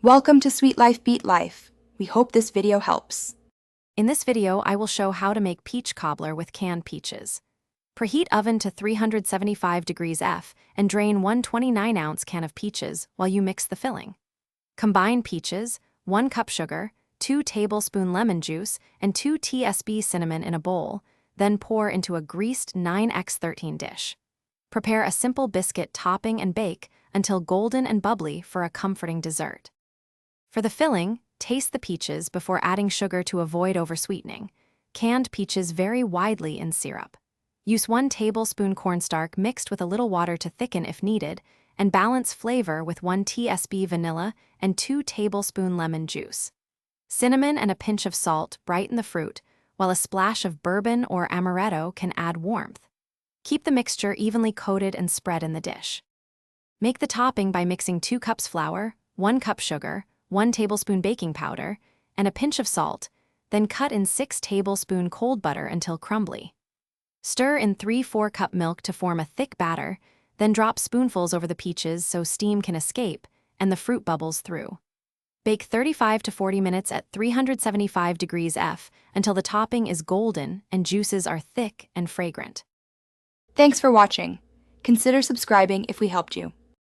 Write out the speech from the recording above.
Welcome to Sweet Life Beat Life. We hope this video helps. In this video, I will show how to make peach cobbler with canned peaches. Preheat oven to 375 degrees F and drain one 29-ounce can of peaches while you mix the filling. Combine peaches, 1 cup sugar, 2 tablespoon lemon juice, and 2 tsp cinnamon in a bowl, then pour into a greased 9x13 dish. Prepare a simple biscuit topping and bake until golden and bubbly for a comforting dessert. For the filling, taste the peaches before adding sugar to avoid oversweetening. Canned peaches vary widely in syrup. Use 1 tablespoon cornstarch mixed with a little water to thicken if needed, and balance flavor with 1 tsp vanilla and 2 tablespoon lemon juice. Cinnamon and a pinch of salt brighten the fruit, while a splash of bourbon or amaretto can add warmth. Keep the mixture evenly coated and spread in the dish. Make the topping by mixing 2 cups flour, 1 cup sugar, 1 tablespoon baking powder, and a pinch of salt, then cut in 6 tablespoon cold butter until crumbly. Stir in 3/4 cup milk to form a thick batter, then drop spoonfuls over the peaches so steam can escape and the fruit bubbles through. Bake 35 to 40 minutes at 375 degrees F until the topping is golden and juices are thick and fragrant. Thanks for watching. Consider subscribing if we helped you.